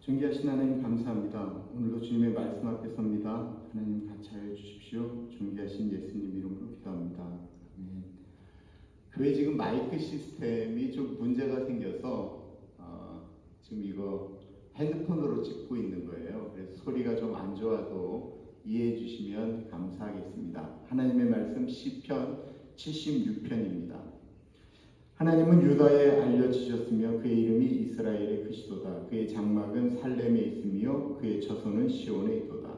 존귀하신 하나님 감사합니다. 오늘도 주님의 말씀 앞에 섭니다. 하나님 같이 하여 주십시오. 존귀하신 예수님 이름으로 기도합니다. 아멘. 교회 지금 마이크 시스템이 좀 문제가 생겨서 지금 이거 핸드폰으로 찍고 있는 거예요. 그래서 소리가 좀 안 좋아도 이해해 주시면 감사하겠습니다. 하나님의 말씀 시편 76편입니다. 하나님은 유다에 알려지셨으며 그의 이름이 이스라엘의 크시도다. 그의 장막은 살렘에 있으며 그의 처소는 시온에 있도다.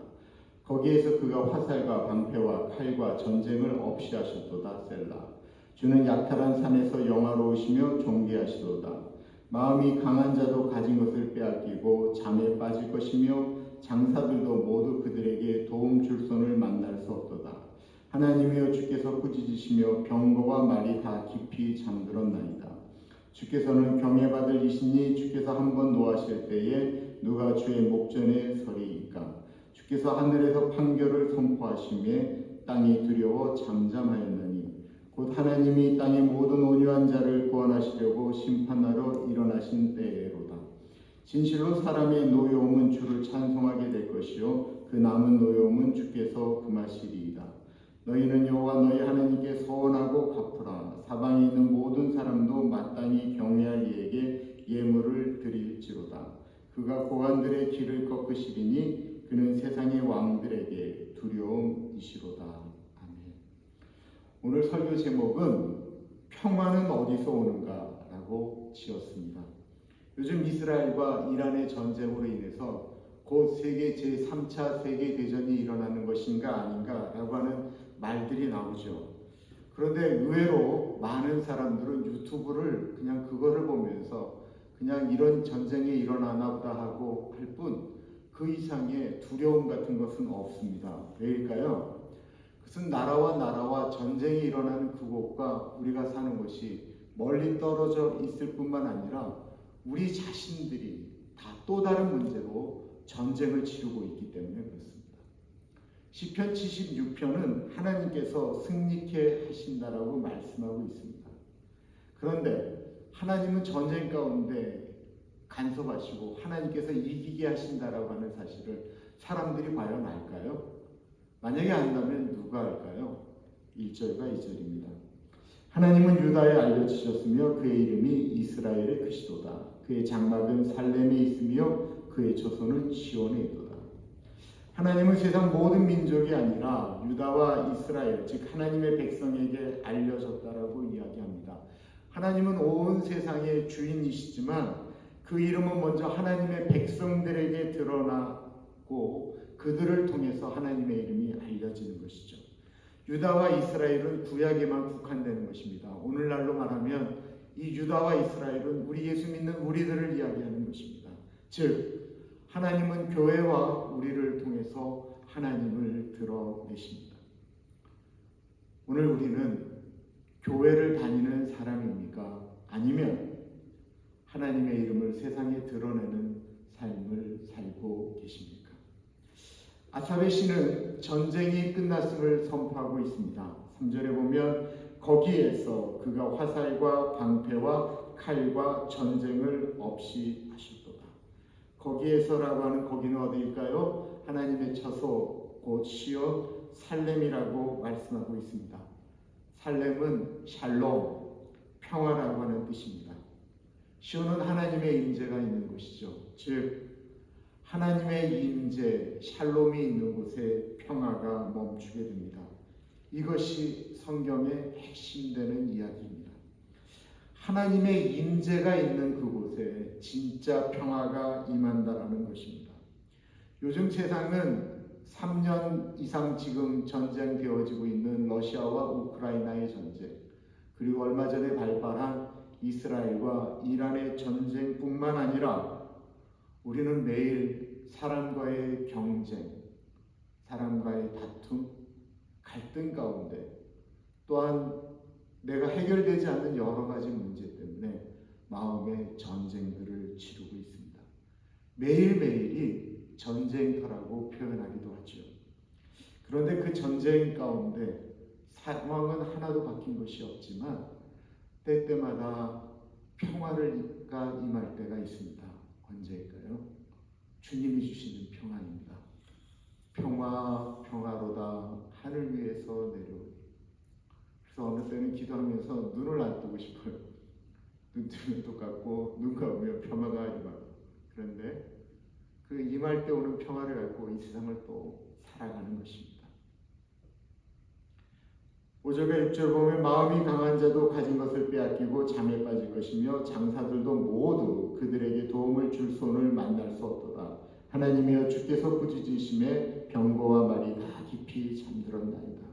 거기에서 그가 화살과 방패와 칼과 전쟁을 없이 하셨도다. 셀라. 주는 약탈한 산에서 영화로우시며 존귀하시도다. 마음이 강한 자도 가진 것을 빼앗기고 잠에 빠질 것이며 장사들도 모두 그들에게 도움 줄 손을 만날 수 없도다. 하나님이여 주께서 꾸짖으시며 병거와 말이 다 깊이 잠들었나이다. 주께서는 경외받을 이시니 주께서 한번 노하실 때에 누가 주의 목전에 서리이까. 주께서 하늘에서 판결을 선포하시며 땅이 두려워 잠잠하였나니 곧 하나님이 땅의 모든 온유한 자를 구원하시려고 심판하러 일어나신 때로다. 진실로 사람의 노여움은 주를 찬송하게 될 것이요 그 남은 노여움은 주께서 금하시리이다. 너희는 여호와 너희 하나님께 서원하고 갚으라. 사방에 있는 모든 사람도 마땅히 경외할 이에게 예물을 드릴지로다. 그가 고관들의 길을 꺾으시리니 그는 세상의 왕들에게 두려움이시로다. 아멘. 오늘 설교 제목은 평화는 어디서 오는가 라고 지었습니다. 요즘 이스라엘과 이란의 전쟁으로 인해서 곧 세계 제3차 세계대전이 일어나는 것인가 아닌가 라고 하는 말들이 나오죠. 그런데 의외로 많은 사람들은 유튜브를 그냥 그거를 보면서 그냥 이런 전쟁이 일어나나 보다 하고 할 뿐 그 이상의 두려움 같은 것은 없습니다. 왜일까요? 그것은 나라와 전쟁이 일어나는 그곳과 우리가 사는 곳이 멀리 떨어져 있을 뿐만 아니라 우리 자신들이 다 또 다른 문제로 전쟁을 치르고 있기 때문에 그렇습니다. 시편 76편은 하나님께서 승리케 하신다라고 말씀하고 있습니다. 그런데 하나님은 전쟁 가운데 간섭하시고 하나님께서 이기게 하신다라고 하는 사실을 사람들이 과연 알까요? 만약에 안다면 누가 알까요? 1절과 2절입니다. 하나님은 유다에 알려지셨으며 그의 이름이 이스라엘의 크시도다. 그의 장막은 살렘에 있으며 그의 처소는 시온에 있도다. 하나님은 세상 모든 민족이 아니라 유다와 이스라엘, 즉 하나님의 백성에게 알려졌다라고 이야기합니다. 하나님은 온 세상의 주인이시지만 그 이름은 먼저 하나님의 백성들에게 드러나고 그들을 통해서 하나님의 이름이 알려지는 것이죠. 유다와 이스라엘은 구약에만 국한되는 것입니다. 오늘날로 말하면 이 유다와 이스라엘은 우리 예수 믿는 우리들을 이야기하는 것입니다. 즉 하나님은 교회와 우리를 통해서 하나님을 드러내십니다. 오늘 우리는 교회를 다니는 사람입니까? 아니면 하나님의 이름을 세상에 드러내는 삶을 살고 계십니까? 아삽의 시는 전쟁이 끝났음을 선포하고 있습니다. 3절에 보면 거기에서 그가 화살과 방패와 칼과 전쟁을 없이 하셨도다. 거기에서라고 하는 거기는 어디일까요? 하나님의 처소 곧 시온 살렘이라고 말씀하고 있습니다. 살렘은 샬롬, 평화라고 하는 뜻입니다. 시온은 하나님의 임재가 있는 곳이죠. 즉 하나님의 임재, 샬롬이 있는 곳에 평화가 멈추게 됩니다. 이것이 성경의 핵심되는 이야기입니다. 하나님의 임재가 있는 그곳에 진짜 평화가 임한다라는 것입니다. 요즘 세상은 3년 이상 지금 전쟁되어지고 있는 러시아와 우크라이나의 전쟁, 그리고 얼마 전에 발발한 이스라엘과 이란의 전쟁뿐만 아니라 우리는 매일 사람과의 경쟁, 사람과의 다툼, 갈등 가운데 또한 내가 해결되지 않는 여러 가지 문제 때문에 마음의 전쟁들을 치르고 있습니다. 매일매일이 전쟁터라고 표현하기도 하죠. 그런데 그 전쟁 가운데 상황은 하나도 바뀐 것이 없지만 때때마다 평화가 임할 때가 있습니다. 언제일까요? 주님이 주시는 평안입니다. 평화 평화로다 하늘 위에서 내려오니. 그래서 어느 때는 기도하면서 눈을 안 뜨고 싶어요. 눈 뜨면 똑같고 눈 감으면 평화가 임하고. 그런데 그 임할 때 오는 평화를 갖고 이 세상을 또 살아가는 것입니다. 5절과 6절 보면 마음이 강한 자도 가진 것을 빼앗기고 잠에 빠질 것이며 장사들도 모두 그들에게 도움을 줄 손을 만날 수 없도다. 하나님이여 주께서 부지지심에 병거와 말이 다 깊이 잠들었나이다.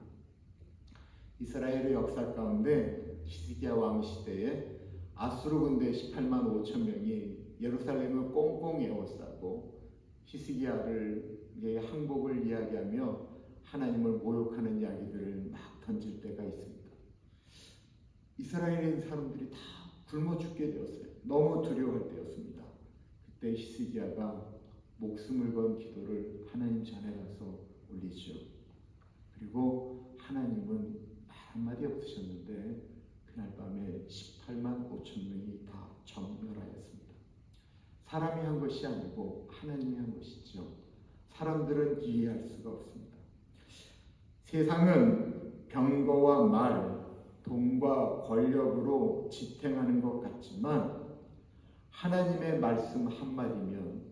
이스라엘의 역사 가운데 히스기야 왕 시대에 아수르 군대 18만 5천 명이 예루살렘을 꽁꽁 에워싸고 히스기야를 항복을 이야기하며 하나님을 모욕하는 이야기들을 막 던질 때가 있습니다. 이스라엘인 사람들이 다 굶어 죽게 되었어요. 너무 두려워할 때였습니다. 그때 히스기야가 목숨을 건 기도를 하나님 전에 가서 올리죠. 그리고 하나님은 말 한마디 없으셨는데 그날 밤에 18만 5천 명이 다 전멸하였습니다. 사람이 한 것이 아니고 하나님이 한 것이죠. 사람들은 이해할 수가 없습니다. 세상은 병거와 말, 돈과 권력으로 지탱하는 것 같지만 하나님의 말씀 한마디면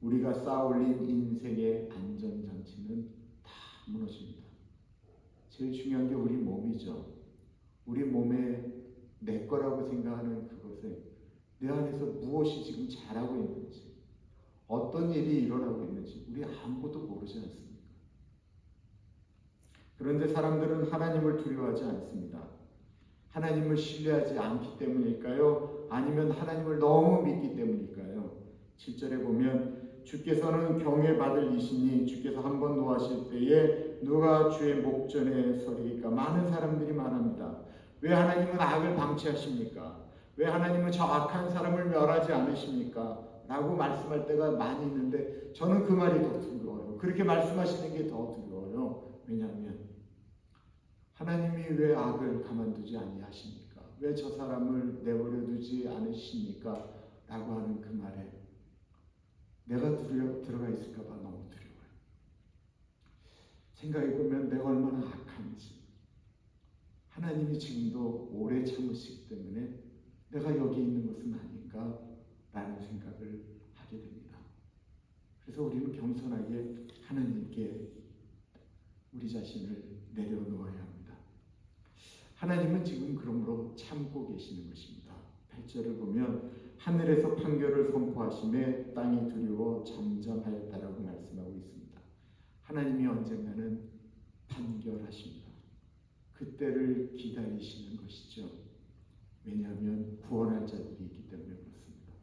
우리가 쌓아올린 인생의 안전장치는 다 무너집니다. 제일 중요한 게 우리 몸이죠. 우리 몸에 내 거라고 생각하는 그것에 내 안에서 무엇이 지금 자라고 있는지, 어떤 일이 일어나고 있는지 우리 아무것도 모르지 않습니까? 그런데 사람들은 하나님을 두려워하지 않습니다. 하나님을 신뢰하지 않기 때문일까요? 아니면 하나님을 너무 믿기 때문일까요? 7절에 보면 주께서는 경외받을 이시니 주께서 한번 노하실 때에 누가 주의 목전에 서리까. 많은 사람들이 말합니다. 왜 하나님은 악을 방치하십니까? 왜 하나님은 저 악한 사람을 멸하지 않으십니까? 라고 말씀할 때가 많이 있는데 저는 그 말이 더 두려워요. 그렇게 말씀하시는 게 더 두려워요. 왜냐하면 하나님이 왜 악을 가만두지 아니하십니까? 왜 저 사람을 내버려 두지 않으십니까? 라고 하는 그 말에 내가 들어가 있을까 봐 너무 두려워요. 생각해보면 내가 얼마나 악한지, 하나님이 지금도 오래 참으시기 때문에 내가 여기 있는 것은 아닌가 라는 생각을 하게 됩니다. 그래서 우리는 겸손하게 하나님께 우리 자신을 내려놓아야 합니다. 하나님은 지금 그러므로 참고 계시는 것입니다. 8절을 보면 하늘에서 판결을 선포하심에 땅이 두려워 잠잠하였다라고 말씀하고 있습니다. 하나님이 언젠가는 판결하십니다. 그때를 기다리시는 것이죠. 왜냐하면 구원할 자들이 있기 때문에 그렇습니다.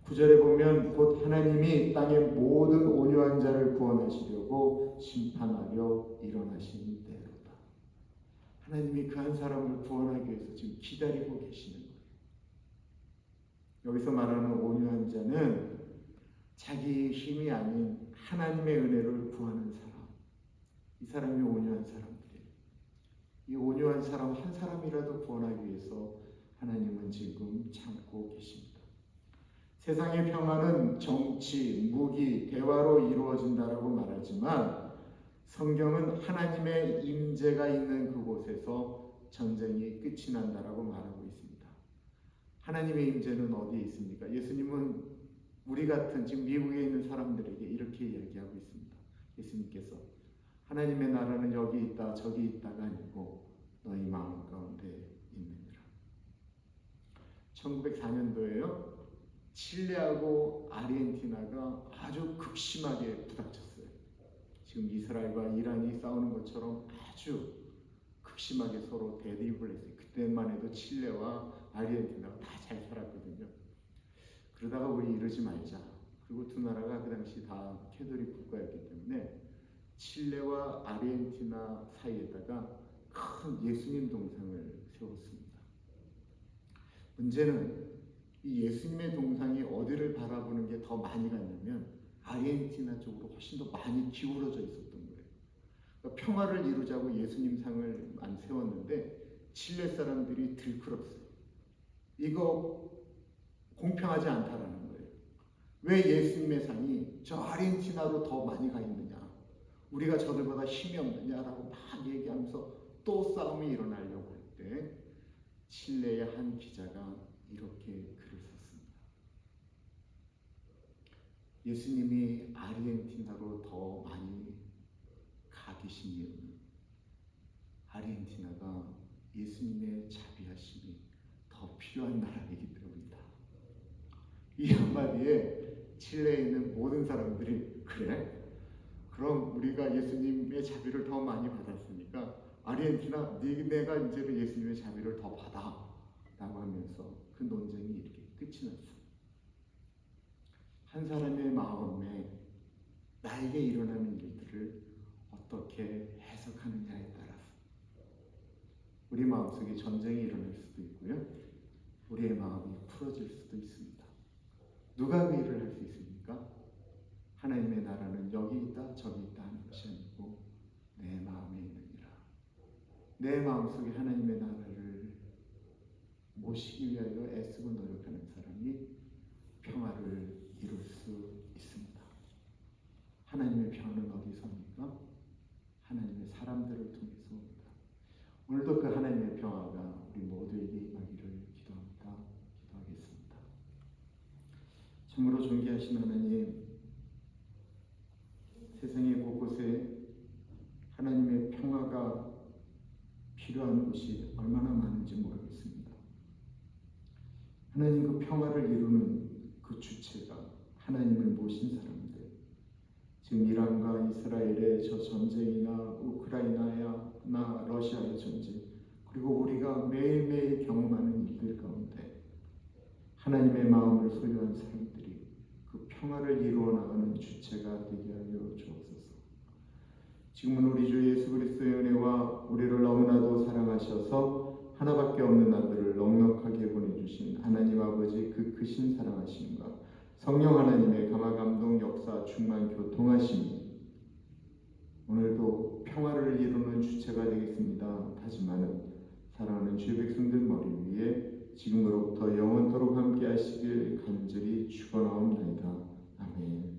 9절에 보면 곧 하나님이 땅의 모든 온유한 자를 구원하시려고 심판하려 일어나신 대로다. 하나님이 그 한 사람을 구원하기 위해서 지금 기다리고 계시는 거예요. 여기서 말하는 온유한 자는 자기 힘이 아닌 하나님의 은혜를 구하는 사람. 이 사람이 온유한 사람들이에요. 이 온유한 사람 한 사람이라도 구원하기 위해서 하나님은 지금 참고 계십니다. 세상의 평화는 정치, 무기, 대화로 이루어진다라고 말하지만 성경은 하나님의 임재가 있는 그곳에서 전쟁이 끝이 난다라고 말하고 있습니다. 하나님의 임재는 어디에 있습니까? 예수님은 우리 같은 지금 미국에 있는 사람들에게 이렇게 이야기하고 있습니다. 예수님께서 하나님의 나라는 여기 있다 저기 있다가 아니고 너희 마음 가운데 있느니라. 1904년도에요. 칠레하고 아르헨티나가 아주 극심하게 부닥쳤어요. 지금 이스라엘과 이란이 싸우는 것처럼 아주 극심하게 서로 대립을 했어요. 그때만 해도 칠레와 아르헨티나가 다 잘 살았거든요. 그러다가 우리 이러지 말자. 그리고 두 나라가 그 당시 다 캐톨릭 국가였기 때문에 칠레와 아르헨티나 사이에다가 큰 예수님 동상을 세웠습니다. 문제는 이 예수님의 동상이 어디를 바라보는 게 더 많이 갔냐면 아르헨티나 쪽으로 훨씬 더 많이 기울어져 있었던 거예요. 그러니까 평화를 이루자고 예수님 상을 안 세웠는데 칠레 사람들이 들끓었어요. 이거 공평하지 않다라는 거예요. 왜 예수님의 상이 저 아르헨티나로 더 많이 가 있느냐, 우리가 저들보다 힘이 없느냐라고 막 얘기하면서 또 싸움이 일어나려고 할 때 칠레의 한 기자가 이렇게 글을 썼습니다. 예수님이 아르헨티나로 더 많이 가 계신 이유는 아르헨티나가 예수님의 자비하심이 더 필요한 나라이기 때문이다. 이 한마디에 칠레에 있는 모든 사람들이 그래? 그럼 우리가 예수님의 자비를 더 많이 받았으니까 아르헨티나 내가 이제는 예수님의 자비를 더 받아 라고 하면서 그 논쟁이 이렇게 끝이 났어요. 한 사람의 마음에 나에게 일어나는 일들을 어떻게 해석하느냐에 따라서 우리 마음속에 전쟁이 일어날 수도 있고요, 우리의 마음이 풀어질 수도 있습니다. 누가 그 일을 할 수 있습니까? 하나님의 나라는 여기 있다 저기 있다 하는 것이 아니고 내 마음에 있느니라. 내 마음속에 하나님의 나라를 모시기 위하여 애쓰고 노력하는 사람이 평화를 이룰 수 있습니다. 하나님의 평화는 어디서입니까? 하나님의 사람들을 통해서 옵니다. 오늘도 그 하나님의 평화가 우리 모두에게 임하기를 기도합니다. 기도하겠습니다. 참으로 존귀하신 하나님, 세상의 곳곳에 하나님의 평화가 필요한 곳이 얼마나 많은지 모르겠습니다. 하나님, 그 평화를 이루는 그 주체가 하나님을 모신 사람들, 지금 이란과 이스라엘의 저 전쟁이나 우크라이나나 러시아의 전쟁, 그리고 우리가 매일매일 경험하는 일들 가운데 하나님의 마음을 소유한 사람들이 그 평화를 이루어 나가는 주체가 되게 하여 주옵소서. 지금은 우리 주 예수 그리스도의 은혜와 우리를 너무나도 사랑하셔서 하나밖에 없는 아들을 넉넉하게 보내주신 하나님 아버지 그 크신 사랑하심과 성령 하나님의 감화 감동 역사 충만 교통하심이 오늘도 평화를 이루는 주체가 되겠습니다. 다짐하는 사랑하는 주의 백성들 머리 위에 지금으로부터 영원토록 함께 하시길 간절히 축원하옵나이다. 아멘.